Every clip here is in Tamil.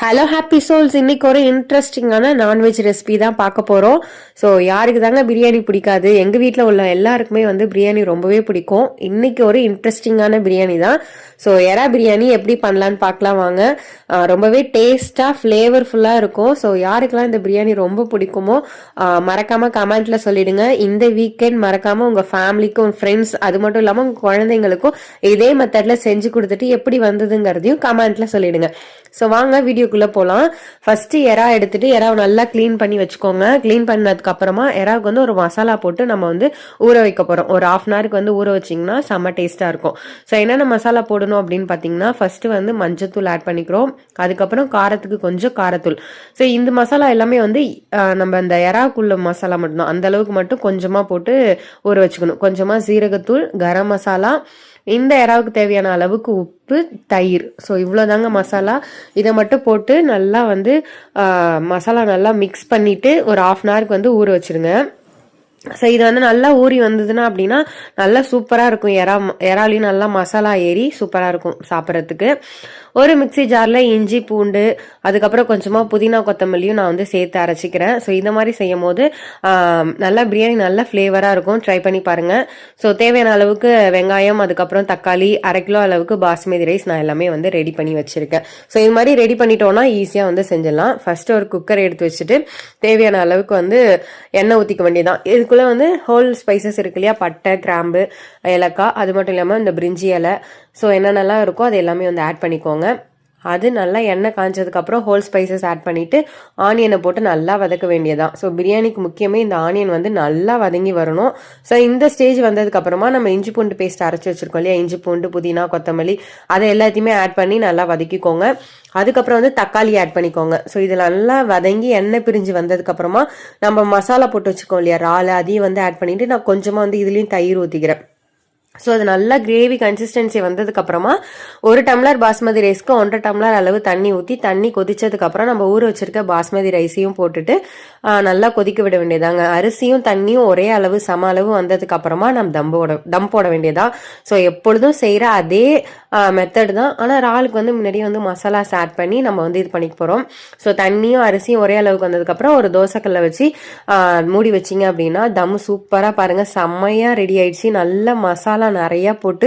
Hello happy souls. இன்னைக்கு ஒரு இன்ட்ரெஸ்டிங்கான நான்வெஜ் ரெசிபி தான் பார்க்க போகிறோம். ஸோ யாருக்கு தாங்க பிரியாணி பிடிக்காது? எங்கள் வீட்டில் உள்ள எல்லாருக்குமே வந்து பிரியாணி ரொம்பவே பிடிக்கும். இன்னைக்கு ஒரு இன்ட்ரெஸ்டிங்கான பிரியாணி தான். ஸோ எறா பிரியாணி எப்படி பண்ணலான்னு பார்க்கலாம் வாங்க. ரொம்பவே டேஸ்டாக ஃப்ளேவர்ஃபுல்லாக இருக்கும். ஸோ யாருக்கெல்லாம் இந்த பிரியாணி ரொம்ப பிடிக்குமோ மறக்காமல் கமெண்ட்டில் சொல்லிடுங்க. இந்த வீக்கெண்ட் மறக்காமல் உங்கள் ஃபேமிலிக்கும் ஃப்ரெண்ட்ஸ் அது மட்டும் இல்லாமல் உங்கள் குழந்தைங்களுக்கும் இதே மெத்தடில் செஞ்சு கொடுத்துட்டு எப்படி வந்ததுங்கிறதையும் கமெண்ட்டில் சொல்லிடுங்க. ஸோ வாங்க வீடியோக்குள்ள போகலாம். ஃபர்ஸ்ட் எறா எடுத்துட்டு எறாவை நல்லா கிளீன் பண்ணி வச்சுக்கோங்க. கிளீன் பண்ணதுக்கு அப்புறமா எறாவுக்கு வந்து ஒரு மசாலா போட்டு நம்ம வந்து ஊற வைக்க போறோம். ஒரு 1/2 hour வந்து ஊற வச்சிங்கன்னா செம்ம டேஸ்டா இருக்கும். ஸோ என்னென்ன மசாலா போடணும் அப்படின்னு பார்த்தீங்கன்னா, ஃபர்ஸ்ட் வந்து மஞ்சத்தூள் ஆட் பண்ணிக்கிறோம். அதுக்கப்புறம் காரத்துக்கு கொஞ்சம் காரத்தூள். ஸோ இந்த மசாலா எல்லாமே வந்து நம்ம அந்த எறாக்குள்ள மசாலா மட்டும்தான், அந்த அளவுக்கு மட்டும் கொஞ்சமா போட்டு ஊற வச்சுக்கணும். கொஞ்சமா சீரகத்தூள், கரம் மசாலா, இந்த எறாவுக்கு தேவையான அளவுக்கு உப்பு, தயிர். ஸோ இவ்வளோதாங்க மசாலா. இதை மட்டும் போட்டு நல்லா வந்து மசாலா நல்லா மிக்ஸ் பண்ணிட்டு ஒரு 1/2 hour வந்து ஊற வச்சிருங்க. ஸோ இது வந்து நல்லா ஊறி வந்ததுன்னா அப்படின்னா நல்லா சூப்பராக இருக்கும். எறாலையும் நல்லா மசாலா ஏறி சூப்பராக இருக்கும் சாப்பிட்றதுக்கு. ஒரு மிக்சி ஜாரில் இஞ்சி, பூண்டு, அதுக்கப்புறம் கொஞ்சமாக புதினா, கொத்தமல்லியும் நான் வந்து சேர்த்து அரைச்சிக்கிறேன். ஸோ இந்த மாதிரி செய்யும் போது நல்லா பிரியாணி நல்லா ஃப்ளேவராக இருக்கும். ட்ரை பண்ணி பாருங்கள். ஸோ தேவையான அளவுக்கு வெங்காயம், அதுக்கப்புறம் தக்காளி, 1/2 கிலோ அளவுக்கு பாஸ்மதி ரைஸ் நான் எல்லாமே வந்து ரெடி பண்ணி வச்சுருக்கேன். ஸோ இது மாதிரி ரெடி பண்ணிட்டோன்னா ஈஸியாக வந்து செஞ்சிடலாம். ஃபர்ஸ்ட் ஒரு குக்கர் எடுத்து வச்சுட்டு தேவையான அளவுக்கு வந்து எண்ணெய் ஊற்றிக்க வேண்டியதான். இதுக்குள்ளே வந்து ஹோல் ஸ்பைசஸ் இருக்கு இல்லையா, பட்டை, கிராம்பு, ஏலக்காய், அது மட்டும் இல்லாமல் இந்த பிரிஞ்சி இலை, ஸோ என்னென்னலாம் இருக்கோ அது எல்லாமே வந்து ஆட் பண்ணிக்கோங்க. அது நல்லா எண்ணெய் காய்ச்சதுக்கப்புறம் ஹோல் ஸ்பைசஸ் ஆட் பண்ணிவிட்டு ஆனியனை போட்டு நல்லா வதக்க வேண்டியதான். ஸோ பிரியாணிக்கு முக்கியமே இந்த ஆனியன் வந்து நல்லா வதங்கி வரணும். ஸோ இந்த ஸ்டேஜ் வந்ததுக்கப்புறமா நம்ம இஞ்சி பூண்டு பேஸ்ட் அரைச்சி வச்சுருக்கோம் இல்லையா, இஞ்சி பூண்டு, புதினா, கொத்தமல்லி, அதை எல்லாத்தையுமே ஆட் பண்ணி நல்லா வதக்கிக்கோங்க. அதுக்கப்புறம் வந்து தக்காளி ஆட் பண்ணிக்கோங்க. ஸோ இதில் நல்லா வதங்கி எண்ணெய் பிரிஞ்சு வந்ததுக்கப்புறமா நம்ம மசாலா போட்டு வச்சுக்கோம் இல்லையா, இறால், அதையும் வந்து ஆட் பண்ணிவிட்டு நான் கொஞ்சமாக வந்து இதுலேயும் தயிர் ஊற்றிக்கிறேன். ஸோ அது நல்லா கிரேவி கன்சிஸ்டன்சி வந்ததுக்கப்புறமா 1 டம்ளர் பாஸ்மதி ரைஸ்க்கு 1.5 டம்ளர் அளவு தண்ணி ஊற்றி, தண்ணி கொதிச்சதுக்கப்புறம் நம்ம ஊற வச்சிருக்க பாஸ்மதி ரைஸையும் போட்டுட்டு நல்லா கொதிக்க விட வேண்டியதாங்க. அரிசியும் தண்ணியும் ஒரே அளவு சம அளவு வந்ததுக்கப்புறமா நம்ம தம் போட வேண்டியதா. ஸோ எப்பொழுதும் செய்கிற அதே மெத்தட் தான். ஆனால் இறாலுக்கு வந்து முன்னாடியே வந்து மசாலாஸ் ஆட் பண்ணி நம்ம வந்து இது பண்ணிக்க போகிறோம். ஸோ தண்ணியும் அரிசியும் ஒரே அளவுக்கு வந்ததுக்கப்புறம் ஒரு தோசைக்கல்லை வச்சு மூடி வச்சிங்க அப்படின்னா தம் சூப்பராக பாருங்கள் செம்மையாக ரெடி ஆயிடுச்சு. நல்ல மசாலா நிறைய போட்டு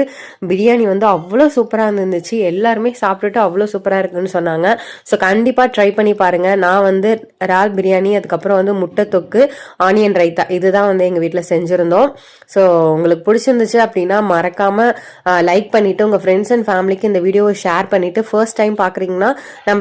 பிரியாணி வந்து அவ்வளோ சூப்பராக இருந்துச்சு. எல்லாருமே சாப்பிட்டுட்டு அவ்வளோ சூப்பராக இருக்குன்னு சொன்னாங்க. ஸோ கண்டிப்பாக ட்ரை பண்ணி பாருங்கள். நான் வந்து இறால் பிரியாணி, அதுக்கப்புறம் வந்து முட்டை தொக்கு, ஆனியன் ரைத்தா, இதுதான் வந்து எங்கள் வீட்டில் செஞ்சுருந்தோம். ஸோ உங்களுக்கு பிடிச்சிருந்துச்சு அப்படின்னா மறக்காமல் லைக் பண்ணிவிட்டு உங்கள் ஃப்ரெண்ட்ஸ் அண்ட் ஃபேமிலிக்கு இந்த வீடியோவை ஷேர் பண்ணிவிட்டு, ஃபர்ஸ்ட் டைம் பார்க்குறீங்கன்னா நம்ம